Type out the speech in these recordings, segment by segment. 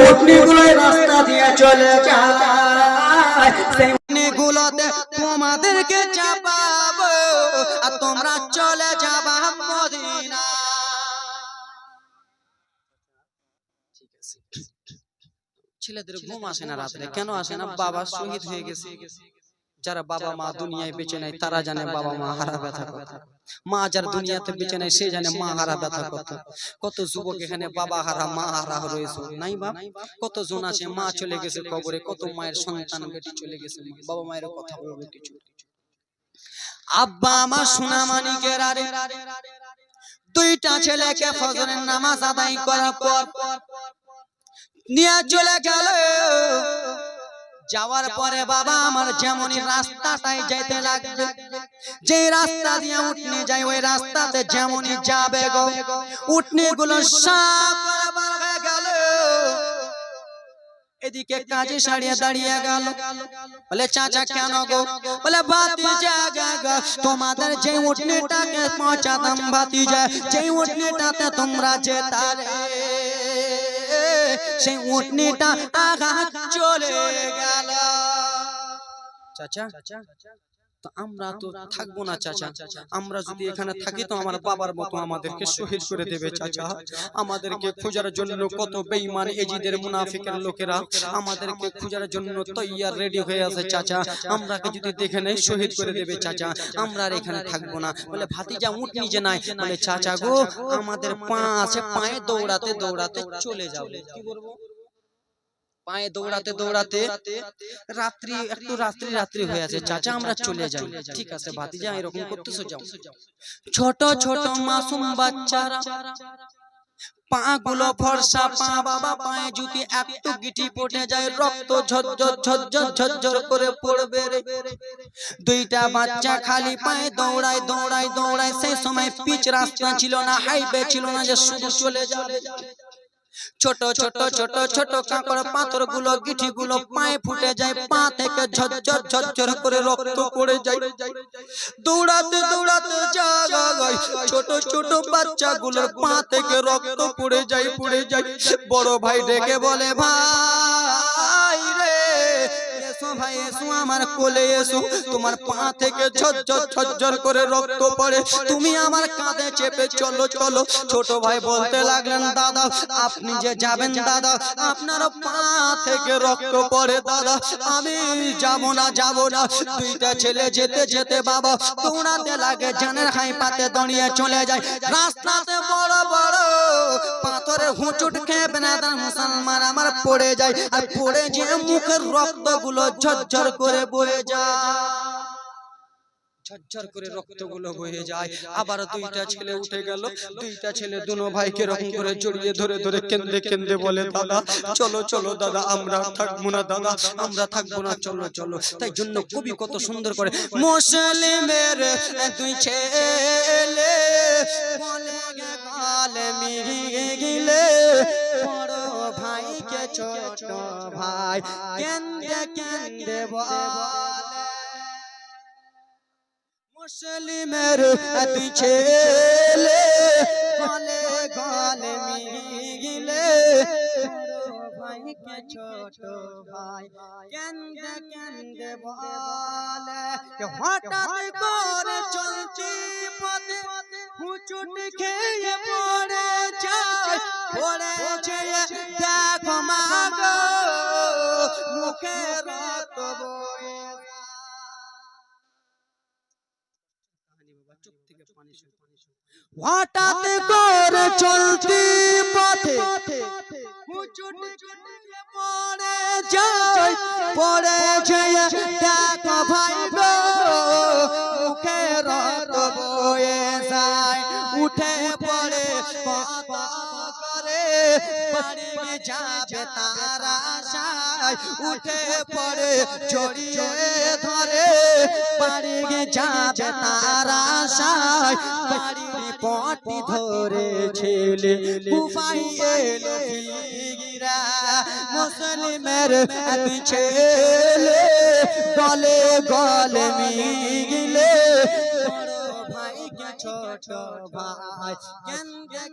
উটনিগুলো রাস্তা দিয়ে চলে যায়, সেই উটনিগুলোতে তোমাদেরকে চাপাবো আর তোমরা চলে যাবা মদিনা। ছেলেদের ঘুম আসে না রাত্রে, কেন আসে না? বাবা শহীদ হয়ে গেছে। যারা বাবা মা দুনিয়ায় বেঁচে নাই তারা জানে বাবা মা হারা ব্যথা কথা। মা যার দুনিয়াতে বেঁচে নাই সে জানে মা হারা ব্যথা কথা। কত যুবক এখানে বাবা হারা মা হারা রয়েছে নাই বাপ? কত জন আছে মা চলে গেছে কবরে, কত মায়ের সন্তান বেটি চলে গেছে, বাবা মায়ের কথা বলবো কিছু। আব্বা আমার সোনা মানিকের আরে দুইটা ছেলেকে ফজরের নামাজ আদায় করার পর নিয়ে চলে গেল। যাওয়ার পরে বাবা আমার যেমনই রাস্তাটাই যেতে লাগবে, যে রাস্তা দিয়ে উঠনি যায় ওই রাস্তাতে যেমনই যাবে গো, উঠনি গুলো সব হয়ে গেল। এদিকে কাজী সারিয়ে দাঁড়িয়ে গেল, বলে চাচা কেন গো? বলে ভাতিজা গো, তোমাদের যে উঠনিটাকে পৌঁছাতাম ভাতিজা, যে উঠনিটাতে তোমরা যেতারে সেই উটনিটা আঘাত চলে গেল। চাচা তো আমরা তো থাকবো না চাচা, আমরা যদি এখানে থাকি তো আমার বাবার মতো আমাদেরকে শহীদ করে দেবে চাচা। আমাদেরকে খোঁজার জন্য কত বেঈমান এজিদের মুনাফিকের লোকেরা আমাদেরকে খোঁজার জন্য তৈয়ার রেডি হয়ে আছে চাচা, আমরাকে যদি দেখে নেই শহীদ করে দেবে চাচা, আমরা আর এখানে থাকবো না। বলে ভাতিজা উটনি যে নাই, বলে চাচা গো আমাদের পা আছে, পায়ে দৌড়াতে দৌড়াতে চলে যাবো। কি বলবো? পায়ে দৌড়াতে দৌড়াতে রাত্রি একটু রাত্রি হয়ে আছে চাচা, আমরা চলে যাই। ঠিক আছে ভাতিজা এরকম করতেছো যাও। ছোট ছোট মাসুম বাচ্চারা পা গুলো ফর্সা পা, বাবা পায়ে যদি একটু গিটি পড়ে যায় রক্ত ঝরঝর ঝরঝর ঝরঝর করে পড়বে রে। দুইটা বাচ্চা খালি পায়ে দৌড়ায় দৌড়ায় দৌড়ায়, সেই সময় পিচ রাস্তা ছিল না, হাইওয়ে ছিল না যে শুধু চলে যাবে। ছোট ছোট ছোট ছোট কাঁকড় পাথর গুলো গিঠি গুলো পায়ে ফুটে যায়, পা থেকে ঝরঝর ঝরঝর করে রক্ত পড়ে যায়। দৌড়াতে দৌড়াতে যায়, ছোট ছোট বাচ্চা গুলোর পা থেকে রক্ত পড়ে যায় পড়ে যায়। বড় ভাই ডেকে বলে ভাই রে এসো ভাই এসো আমার কোলে এসো, তোমার পা থেকে ঝরঝর ঝরঝর করে রক্ত পড়ে, তুমি আমার কাঁধে চেপে চলো চলো। ছোট ভাই বলতে লাগলেন দাদা আপনি যে যাবেন দাদা, আপনার পা থেকে রক্ত পড়ে দাদা, আমি যাব না যাব না। দুইটা ছেলে যেতে যেতে বাবা দৌড়াতে লাগে, জানের হাই পাতে দাঁড়িয়ে চলে যায়। রাস্তাতে বড় বড় পাথরের হুঁচুট খেয়ে বেনাদার মুসলমান আমার পড়ে যায়, আর পড়ে যে মুখের রক্ত গুলো ঝরঝর করে বয়ে যায়, ঝরঝর করে রক্তগুলো বয়ে যায়। আবার দুইটা ছেলে উঠে গেল, দুইটা ছেলে দুনো ভাইকে এরকম করে জড়িয়ে ধরে ধরে কেঁদে কেঁদে বলে দাদা চলো চলো দাদা, আমরা থাকবো না দাদা, আমরা থাকবো না, চলো চলো। তাই জন্য কবি কত সুন্দর করে মুসলিমের দুই ছেলে বলে গেলে মিলে, বড় ভাইকে ছোট ভাই কেঁদে কেঁদে বলে, মুসলিমের দুই ছেলে গলে গলে মিলে, ভাইকে ছোট ভাই কেঁদে কেঁদে বলে। হঠাৎ করে চলছি পথে হুচুট খেয়ে পড়ে যায়, পড়েছে দেখো মা গো মুখে রক্ত বয়ে। হঠাৎ করে চলতি পথে হুচুট খেয়ে পড়ে যায়, পড়েছে দেখো ভাই গো মুখে রক্ত বয়ে যায়। উঠে পড়ে করে বাড়ি যাবে তারা আশায়, উঠে পড়ে জড়িয়ে ধরে বাড়ি যাবে তারা আশায়। বাড়ির পটি ধরে ছেলে কুফাই এলো ফিরা, মুসলিমের দুই ছেলে গলে গলে মিলে, বড় ভাইকে ছোট ভাই কেঁদে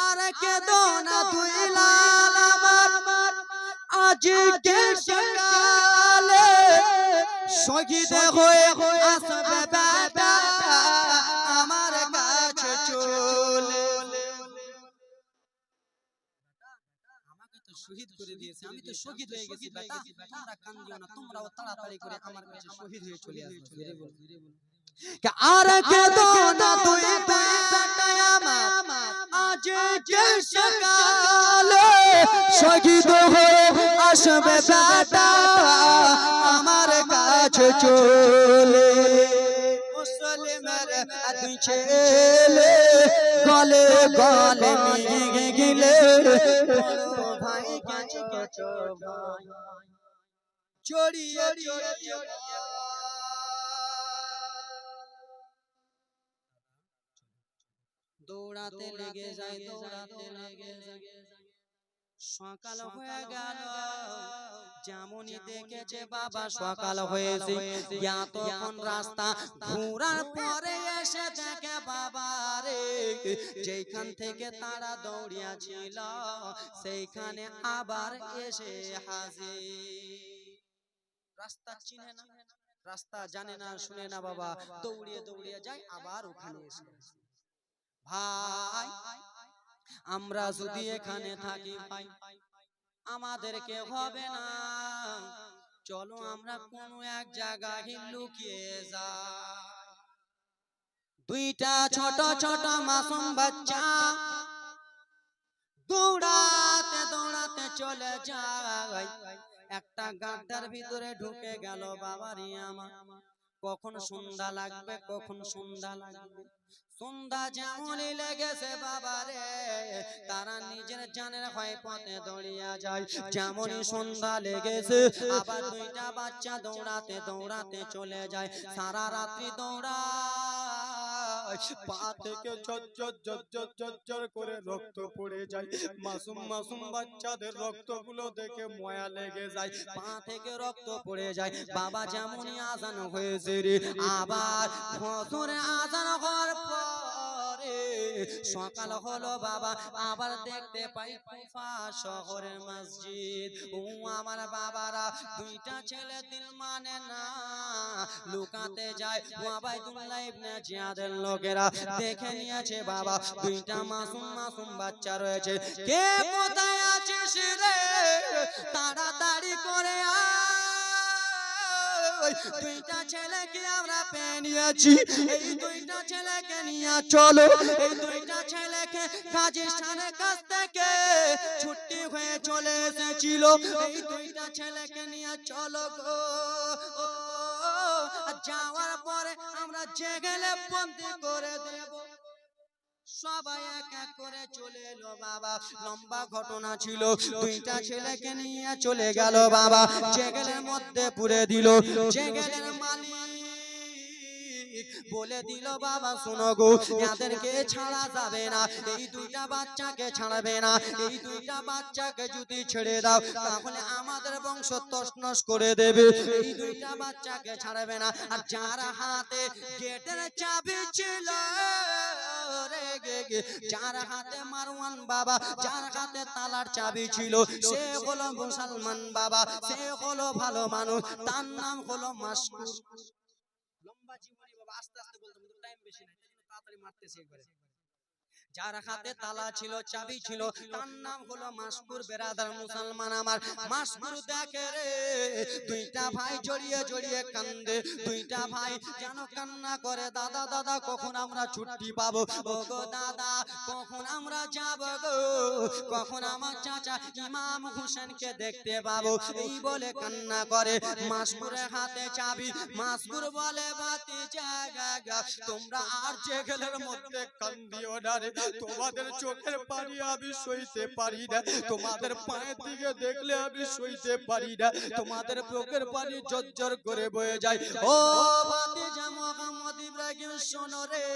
আর কেঁদো না তুই লাল আমার আজকে সকালে শহীদ হয়ে আসবে বেটা আমার কাছে চলে। আমাকে তো শহীদ করে দিয়েছে, আমি তো শহীদ হয়ে গেছি বেটা, তোমরা কান্দিও না, তোমরাও তাড়াতাড়ি করে আমার কাছে শহীদ হয়ে চলে আসো। আর কেঁদো না তুই বেটা আমার আজকে সকালে শহীদ হয়ে আসবে বেটা আমার কাছে চলে। মুসলমানের দুই ছেলে গলে গলে নিয়ে গেলে ভাই কাছে ভাই জড়িয়ে জড়িয়ে দৌড়াতে লেগে যায়, দৌড়াতে লেগে যায়। সকাল হয়ে গেল, যেমনই দেখেছে বাবা সকাল হয়েছে, তখন রাস্তা ঘোরার পরে এসে দেখে বাবা রে যেখান থেকে তারা দৌড়িয়েছিল সেইখানে আবার এসে হাজির। রাস্তা চিনে না, রাস্তা জানে না, শুনে না, বাবা দৌড়িয়ে দৌড়িয়ে যায় আবার ওখানে এসে। ভাই আমরা যদি এখানে থাকি ভাই আমাদেরকে হবে না, চলো আমরা কোন এক জায়গায় লুকিয়ে যাই। দুইটা ছোট ছোট মাসুম বাচ্চা দৌড়াতে দৌড়াতে চলে যায়, একটা গাড্ডার ভিতরে ঢুকে গেল। বাবারি আমার কখন সন্ধ্যা লাগবে, কখন সন্ধ্যা লাগবে। সন্ধ্যা যেমনই লেগেছে বাবারে তারা নিজের জানের ভয় পথে দৌড়িয়া যায়। যেমনই সন্ধ্যা লেগেছে আবার দুইটা বাচ্চা দৌড়াতে দৌড়াতে চলে যায়। সারা রাত্রি দৌড়ায়, পা থেকে ঝরঝর করে রক্ত পড়ে যায়। মাসুম মাসুম বাচ্চাদের রক্তগুলো দেখে ময়া লেগে যায়, পা থেকে রক্ত পড়ে যায়। বাবা যেমনই আজান হয়েছে রে আবার ফজরে আজান হওয়ার পরে সকাল হলো বাবা, আবার দেখতে পাই কুফা শহরের মসজিদ। ও আমার বাবারা দুইটা ছেলে দিল মানে না, লুকাতে যায়। ওয়াবাইদুল্লাহ ইবনে জিয়াদের লোকেরা দেখে নিয়েছে বাবা দুইটা মাসুম মাসুম বাচ্চা রয়েছে। কে কোথায় আছিস রে, তাড়াতাড়ি করে দুইটা ছেলেকে আমরা পেয়ে নিয়েছি, এই দুইটা ছেলেকে নিয়ে চলো। এই দুইটা ছেলেকে কাজিস্তানের কাছ থেকে ছুটি হয়ে চলে এসেছিল, এই দুইটা ছেলেকে নিয়ে চলো গো। যাওয়ার পরে আমরা জেগেলে বন্দি করে দেব। সবাই এক এক করে চলে এলো বাবা। লম্বা ঘটনা ছিল, দুইটা ছেলেকে নিয়ে চলে গেল বাবা, জেগেলের মধ্যে পুরে দিল। জেগেলের মালিক বলে দিল বাবা শোনো গো, এদেরকে ছাড়া যাবে না, এই দুইটা বাচ্চাকে ছাড়বে না। এই দুইটা বাচ্চাকে যদি ছেড়ে দাও তাহলে আমাদের বংশ তছনছ করে দেবে। এই দুইটা বাচ্চাকে ছাড়বে না। আর যার হাতে গেটের চাবি ছিল রে, যার হাতে মারওয়ান বাবা, যার হাতে তালার চাবি ছিল, সে হলো মুসলমান বাবা, সে হলো ভালো মানুষ, তার নাম হলো মাসকুর। লম্বা জীবনী বাবা, আস্তে আস্তে বলতে বলতে টাইম বেশি নাই, তাড়াতাড়ি মারতেছি একবারে। যার হাতে তালা ছিল, চাবি ছিল, তার নাম হলো মাসকুর। বেরাদার মুসলমান আমার, মাসকুর দেখে রে দুইটা ভাই জড়িয়ে জড়িয়ে কান্দে। দুইটা ভাই যেন কান্না করে, দাদা দাদা কখন আমরা ছুটি পাবো, ও গো দাদা কখন আমরা যাব গো, কখন আমার চাচা ইমাম হোসেনকে দেখতে পাবো, এই বলে কান্না করে। মাসকুরের হাতে চাবি, মাসকুর বলে ভাতিজা তোমরা আর জেগেলের মধ্যে কান্দিও না রে, তোমাদের চোখের পানি আমি সইতে পারি না, তোমাদের পায়ের দিকে দেখলে আমি সইতে পারি না, তোমাদের চোখের পানি ঝরঝর করে বয়ে যায়। ও ভাতিজা মোহাম্মদ ইব্রাহিম শোনো রে,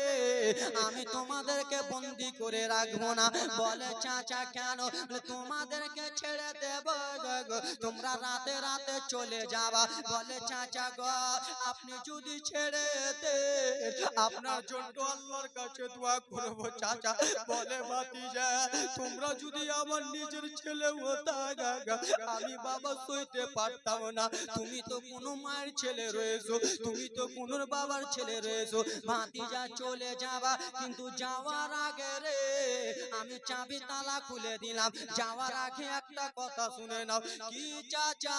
আমি তোমাদেরকে বন্দি করে রাখবো না। বলে চাচা কেন? তোমাদেরকে ছেড়ে দেব, তোমরা রাতে রাতে চলে যাবা। বলে চাচা গো আপনি যদি ছেড়ে দেন আপনার জন্য আল্লাহর কাছে দোয়া করব চাচা। বলে ভাতিজা তোমরা যদি আমার নিজের ছেলে হতা আমি বাবা সইতে পারতাম না। তুমি তো কোনো মায়ের ছেলে রয়েছো, তুমি তো কোনো বাবার ছেলে রয়েছো। ভাতিজা চলে যাবা, কিন্তু যাওয়ার আগে রে আমি চাবি তালা খুলে দিলাম। যাওয়ার আগে একটা কথা শুনে নাও। কি চাচা?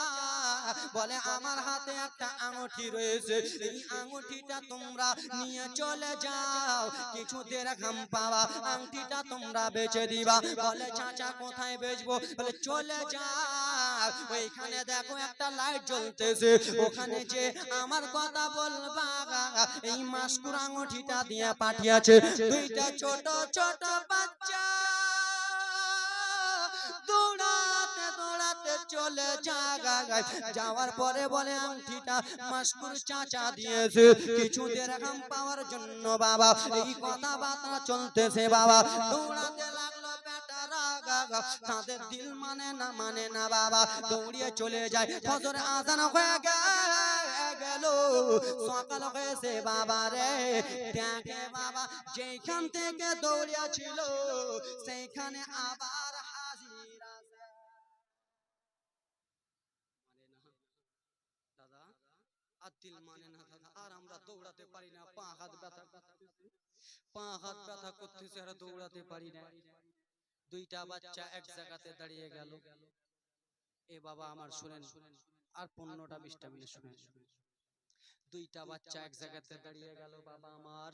বলে আমার হাতে একটা আঙুঠি রয়েছে, এই আঙুঠিটা তোমরা নিয়ে চলে যাও, কিছু দেরহাম পাওয়া আংটিটা তোমরা বেচে দিবা। বলে চাচা কোথায় বেচবো? বলে চলে যাও, ওইখানে দেখো একটা লাইট জ্বলতেছে, ওখানে যে আমার কথা বলবা এই মাস্কুর আঙুঠিটা দিয়ে পাঠিয়েছে। দুইটা ছোট ছোট বাচ্চা দৌড়াতে দৌড়াতে চলে যায়। যাওয়ার পরে বলে আংটিটা মাস্কুর চাচা দিয়েছে কিছু দেরহাম পাওয়ার জন্য। বাবা এই কথাবার্তা চলতেছে, বাবা দৌড়াতে লাগলো বেটারা, তাদের দিল মানে না বাবা দৌড়িয়ে চলে যায়। ফজর আজান হয়ে গেল, সকাল হয়েছে বাবা রে। দেখে বাবা যেখান থেকে দৌড়িয়েছিল সেইখানে আবার হাজির আছে। দাদা আর দিল মানে না দাদা, আর আমরা দৌড়াতে পারি না, পা হাত ব্যথা করতেছে, আর দৌড়াতে পারি না। দুইটা বাচ্চা এক জায়গাতে দাঁড়িয়ে গেল। এ বাবা আমার শুনেন, আর 15টা 20টা মিনিট শুনেন। দুইটা বাচ্চা এক জায়গাতে দাঁড়িয়ে গেল বাবা আমার।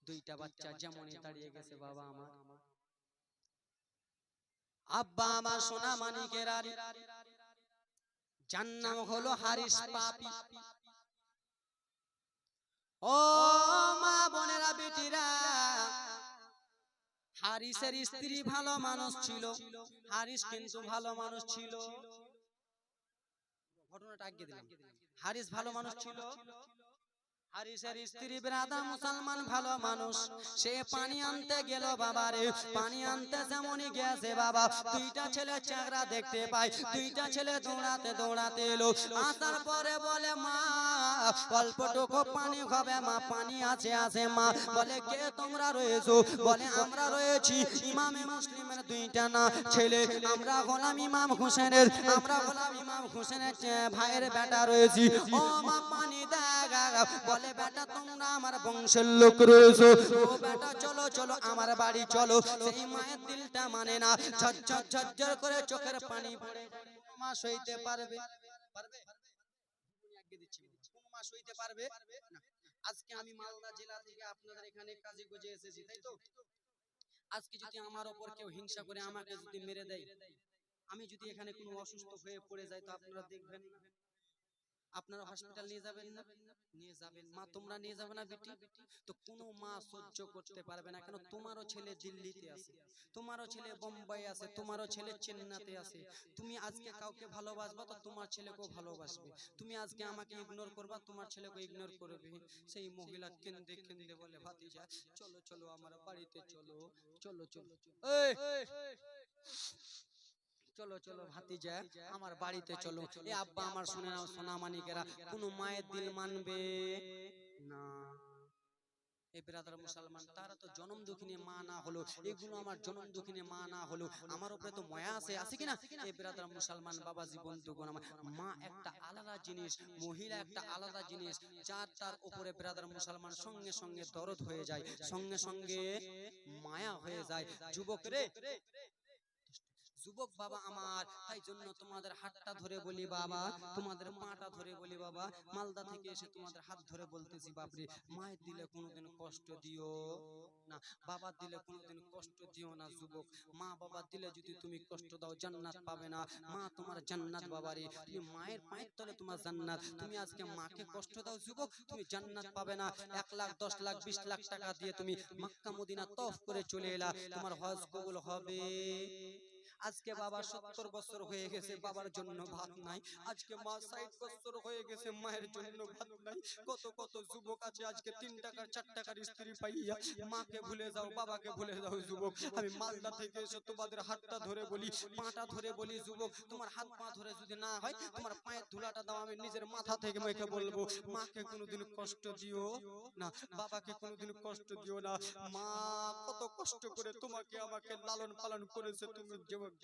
দুইটা বাচ্চা যেমনই দাঁড়িয়ে গেছে বাবা আমার, আব্বা আমার সোনা মানিকের যার নাম হলো হারিস পাপি। ও মা বোনেরা বেটিরা, হারিসের স্ত্রী ভালো মানুষ ছিল। হারিস কিন্তু ভালো মানুষ ছিল। ঘটনাটা আগে দিলাম। হারিস ভালো মানুষ ছিল। হারিসের স্ত্রী বেরাদা মুসলমান ভালো মানুষ। সে পানি আনতে গেল বাবা রে, পানি আনতে যেমনই গেছে বাবা দুইটা ছেলে চাকরা দেখতে পায়। দুইটা ছেলে দৌড়াতে দৌড়াতে এলো। আসার পরে বলে মা অল্পটুকু পানি খাবে মা? পানি আছে মা। বলে কে তোমরা রয়েছো? বলে আমরা রয়েছি ইমামে মুসলিমের দুইটা না ছেলে, আমরা গোলাম ইমাম হোসেনের, আমরা গোলাম ইমাম হোসেনের ভাইয়ের বেটা রয়েছি। ও মা পানি দেখা। বলে বেটা তোমরা আমার বংশের লোক রয়েছো, ও বেটা চলো চলো আমার বাড়ি চলো। সেই মায়ের দিলটা মানে না, ঝরঝর ঝরঝর করে চোখের পানি পড়ে। কোন মা সইতে পারবে? কোন মা সইতে পারবে না। আজকে আমি মালদা জেলা থেকে আপনাদের এখানে কাজে গজে এসেছি, তাই তো? আজকে যদি আমার উপর কেউ হিংসা করে আমাকে যদি মেরে দেয়, আমি যদি এখানে কোনো অসুস্থ হয়ে পড়ে যাই, তো আপনারা দেখবেন না? আপনারা হসপিটাল নিয়ে যাবেন না? নিয়ে যাবেন। মা তোমরা নিয়ে যাবে না বেটি? তো কোনো মা সহ্য করতে পারবে না। কেন? তোমারও ছেলে দিল্লিতে আছে, তোমারও ছেলে বোম্বাই আছে, তোমারও ছেলে চেন্নাইতে আছে। তুমি আজকে কাউকে ভালোবাসবা তো তোমার ছেলেকেও ভালোবাসবে। তুমি আজকে আমাকে ইগনোর করবা, তোমার ছেলেকে ইগনোর করবে। সেই মহিলা কেঁদে কেঁদে বলে ভাতিজা চলো চলো আমার বাড়িতে চলো, চলো চলো এই চলো চলো ভাতিজা আমার বাড়িতে চলো। এ আব্বা আমার শুনে নাও সোনা মানিকেরা, কোন মায়ের দিল মানবে না। এ ব্রাদার মুসলমান, তারা তো জনম দুঃখিনী মা না হলো, এগুলো আমার জনম দুঃখিনী মা না হলো আমার উপরে তো মায়া আছে কিনা? এ ব্রাদার মুসলমান বাবাজি বন্ধুগণ আমার, মা একটা আলাদা জিনিস, মহিলা একটা আলাদা জিনিস, যার তার উপরে ব্রাদার মুসলমান সঙ্গে সঙ্গে দরদ হয়ে যায়, সঙ্গে সঙ্গে মায়া হয়ে যায়। যুবক রে, যুবক বাবা আমার, তাই জন্য তোমাদের হাতটা ধরে বলি বাবা, তোমাদের পাটা ধরে বলি বাবা, মালদা থেকে এসে তোমাদের হাত ধরে বলতেছি বাপরে, মায়ের দিলে কোনোদিন কষ্ট দিও না, বাবার দিলে কোনোদিন কষ্ট দিও না। যুবক, মা বাবার দিলে যদি তুমি কষ্ট দাও জান্নাত পাবে না। মা তোমার জান্নাত বাবারে, তুমি মায়ের পায়ের তলে তোমার জান্নাত। তুমি আজকে মাকে কষ্ট দাও যুবক, তুমি জান্নাত পাবে না। 1 লাখ 10 লাখ 20 লাখ টাকা দিয়ে তুমি মক্কা মদিনা তওয়াফ করে চলে এলা, তোমার হজ কবুল হবে? আজকে বাবা 70 বছর হয়ে গেছে, বাবার জন্য ভাত নাই। আজকে মা 60 বছর হয়ে গেছে, মায়ের জন্য ভাত নাই। কত কত যুবক আছে আজকে 3 টাকার 4 টাকার স্ত্রী পাইয়া মাকে ভুলে যাও, বাবাকে ভুলে যাও। যুবক, আমি মালদা থেকে এসে তোমাদের হাতটা ধরে বলি, পাটা ধরে বলি, যুবক তোমার হাত পা ধরে যদি না হয় তোমার পায়ের ধুলাটা দাও, আমি নিজের মাথা থেকে মেখে বলবো, মাকে কোনোদিন কষ্ট দিও না, বাবাকে কোনোদিন কষ্ট দিও না। মা কত কষ্ট করে তোমাকে আমাকে লালন পালন করেছে তুমি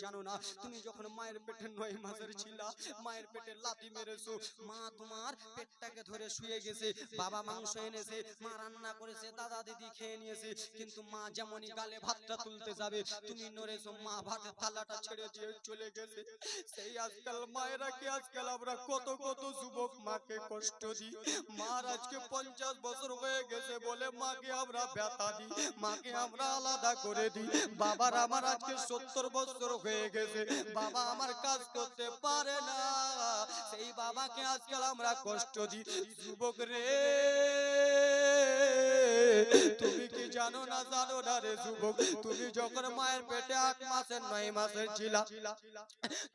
জানো না। তুমি যখন মায়ের পেটে 9 মাসের ছিলা, মায়ের পেটে লাথি মেরেছো, মা তোমার পেটটাকে ধরে শুয়ে গেছে, বাবা মাংস এনেছে, মা রান্না করেছে, দাদা দিদি খেয়ে নিয়েছে, কিন্তু মা যেমনই গালে ভাতটা তুলতে যাবে তুমি নড়েছো, মা ভাতের থালাটা ছেড়ে দিয়ে চলে গেছে। সেই আজকাল মায়েরা কি আজকাল আমরা কত কত যুবক মাকে কষ্ট দিই। মার আজকে 50 বছর হয়ে গেছে বলে মাকে আমরা ব্যথা দিই, মাকে আমরা আলাদা করে দিই। বাবার আমার আজকে 70 বছর হয়ে গেছে, বাবা আমার কাজ করতে পারে না, সেই বাবাকে আজকাল আমরা কষ্ট দিই। যুবক রে, তুমি কি জানো না জানো না রে যুবক, তুমি যখন মায়ের পেটে 8 মাসের 9 মাসের ছিলা,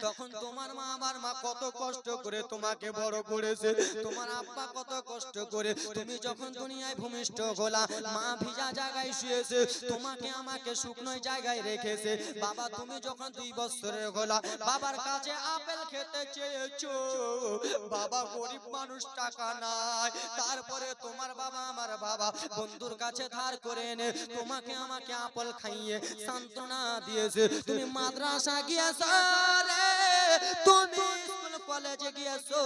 তখন তোমার মা আমার মা কত কষ্ট করে তোমাকে বড় করেছে, তোমার আব্বা কত কষ্ট করে। তুমি যখন দুনিয়ায় ভূমিষ্ঠ হলা, মা ভিজা জায়গায় শুয়েছে, তোমাকে আমাকে শুকনো জায়গায় রেখেছে। বাবা তুমি যখন 2 বছরের হলা, বাবার কাছে আপেল খেতে চেয়েছো, বাবা গরিব মানুষ, টাকা নাই, তারপরে তোমার বাবা আমার বাবা বন্ধুর কাছে ধার করে এনে তোমাকে আমাকে আপেল খাইয়ে সান্ত্বনা দিয়েছে। তুমি মাদ্রাসা গিয়েছো রে, তুমি কলেজে গিয়েছো,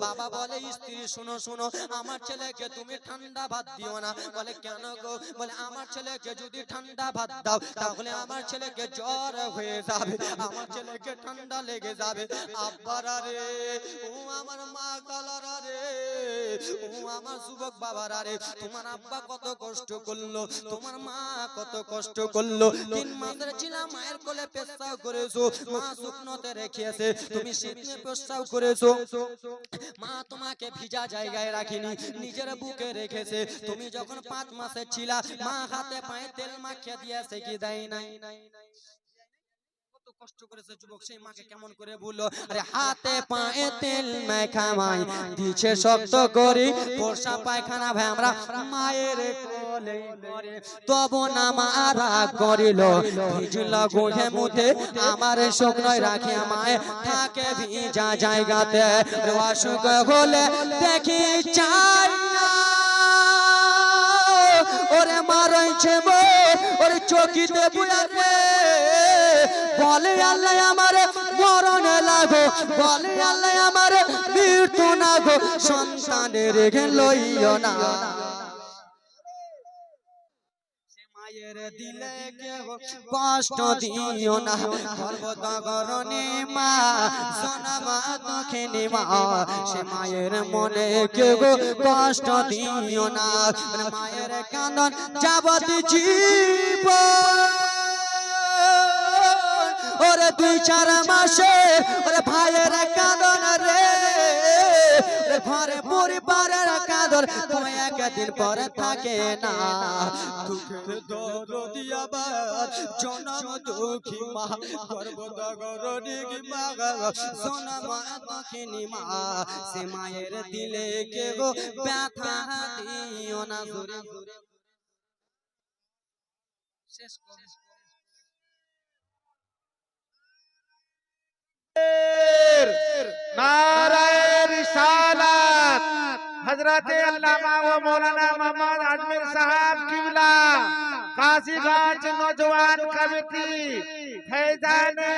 বাবা বলে স্ত্রী শোনো শোনো, আমার ছেলেকে তুমি ঠান্ডা ভাত দিও না। বলে কেন গো? বলে আমার ছেলেকে যদি ঠান্ডা ভাত দাও তাহলে আমার ছেলেকে জ্বর হয়ে যাবে, আমার ছেলেকে ঠান্ডা লেগে যাবে। আব্বারা রে, ও আমার মা কালারা রে, ও আমার যুবক বাবারা রে, তোমার আব্বা কত কষ্ট করলো, তোমার মা কত কষ্ট করলো। 3 মাসের ছিলাম, মায়ের কোলে পেশাব করেছো, মা শুকনোতে রেখেছে, তুমি শীতে পেশাব করেছো, মা তোমাকে ভিজা জায়গায় রাখিনি, নিজের বুকে রেখেছে। তুমি যখন 5 মাসের ছিলা, মা হাতে পায়ে তেল মাখিয়ে দিয়েছে কি দেয় নাই? কত কষ্ট করেছে যুবক, সেই মাকে কেমন করে বললো? আরে হাতে পায়ে তেল মাখামাই দিছে শক্ত করে, পোষা পায়খানা ভাই আমরা মায়ের কোলে করে, তব না মারা করিল, ভিজল গোহে মুতে আমার শুকনোয় রাখি আমায় থাকে ভিজা জায়গাতে। অসুখ হলে দেখি চাই না, ওরে মারইছে মো, ওরে চকিতে বুয়ারে, বলে আল্লাহ আমারে মরণ লাগো, বলে আল্লাহ আমারে মৃত্যু না গো, সন্তানের রেখে লইও না। মায়ের দিলে কেউ কষ্ট দিও না, গর্ভধারণে মা সোনামা দক্ষিণী মা, সে মায়ের মনে কেউ কষ্ট দিও না। মায়ের কান্দন যাবতীয় জীবন, ওরে 2-4 মাসে ওরে ভাইয়ের কাঁদন রে, ঘরে পরিবারের কাঁদন তুমি একদিন পরে থাকে না। দুঃখের দরদি আবার জনম দুঃখী মা, গর্ভধারণী মা সোনামা দক্ষিণী মা, সে মায়ের দিলে কেউ ব্যথা দিও না। শেষ नाराए रिसालत हजरत अल्लामा व मौलाना मोहम्मद आजमीर साहब किबला काशीगंज नौजवान कमेटी फैजाने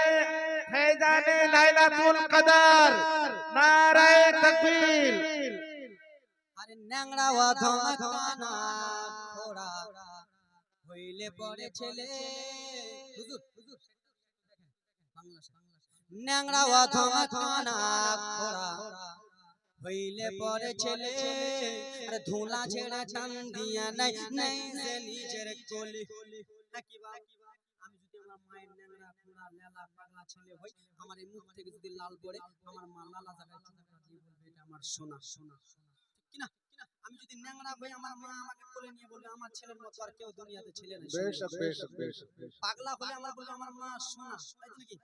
लाइलातुल कदर नाराए तकबीर। আরে ন্যাংরা অধমা কানা ঘোড়া হইলে পড়ে ছেলে, হুজুর হুজুর বাংলা ন্যাংরা অধমা কানা ঘোড়া হইলে পড়ে ছেলে, আরে ধুলা ছেড়ে টান দিয়া নাই নাই যে নিজের কোলে। কি বাবা, আমি যদি আমার মায়ের ন্যাংরা ঘোড়া লেলা পাগলা ছেলে হই, আমার এই মুখ থেকে যদি লাল পড়ে, আমার মা লালা জায়গায় চুমুটা দিয়ে বলবে এটা আমার সোনা সোনা, ঠিক কি না? আমি যদি ন্যাংরা হই আমার মা আমাকে কোলে নিয়ে বলবে আমার ছেলের মতো আর কেউ দুনিয়াতে ছেলে নেই। বেশক বেশক বেশক পাগলা হলে আমার বলবে আমার মা সোনা, তাই তো নাকি?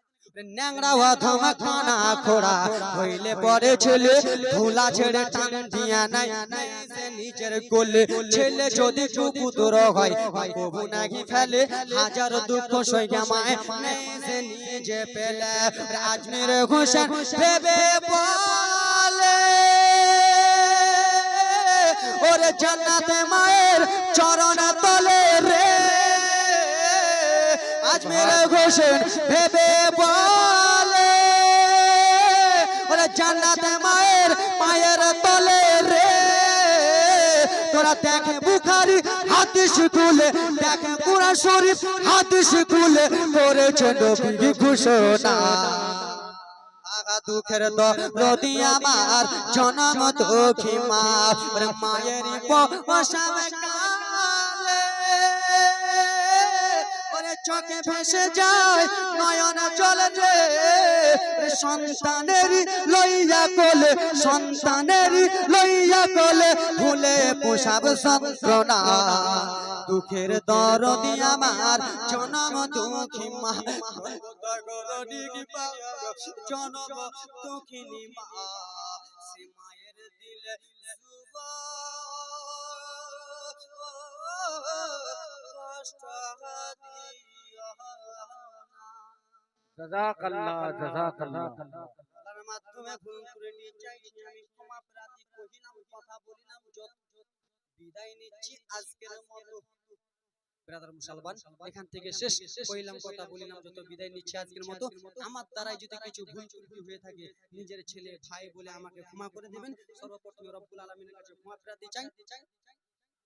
ন্যাংরা হওয়া ধমা কানা খোড়া হইলে পরে ছেলে ধুলা ছেড়ে টান দিয়া নাই নাই যে নিজের কোলে। ছেলে যদি কুকুতর হয় কবু নাকি ফেলে হাজার দুঃখ সইয়া মায় নাই যে নিজে পেলে। আজমির হোসেন ভেবে বলে ওরে জান্নাতে মায়ের চরণ তলে রে। আজমির হোসেন ভেবে বলে ওরে জান্নাতে মায়ের পায়ের তলে রে। তোরা দেখে বুখারী হাদিস খুলে, দেখে কুরআন শরীফ হাদিস খুলে করেছে নবী ঘোষণা। আগা দুঃখের দরদি আমার জনম দুঃখী মা, ওরে মায়েরই পশামে কালে ওরে চোখে ভেসে যায় নয়ন জলে রে। সন্তানেরই লইয়া কোলে, সন্তানেরই লইয়া কোলে ভুলে পোষাব যন্ত্রণা। দুঃখের দরদি আমার জনম দুঃখী মা, জনম দুঃখিনী মা। সে মায়ের দিলে কষ্ট দিও না। জাযাকাল্লাহ জাযাকাল্লাহ। আল্লাহর মাধ্যমে ভুল করে নিয়ে চাইছি আমি ক্ষমা প্রার্থী, কহিলাম কথা বলিলাম যত বিদায় নিচ্ছি আজকের মতো। ব্রাদার মুসলমান এখান থেকে শেষ কইলাম কথা বলিলাম যত বিদায় নিচ্ছি আজকের মতো। আমার দ্বারাই যদি কিছু ভুল ত্রুটি হয়ে থাকে নিজের ছেলে ভাই বলে আমাকে ক্ষমা করে দিবেন। সর্বপ্রথমে রব্বুল আলামিনের কাছে ক্ষমা প্রার্থী চাই।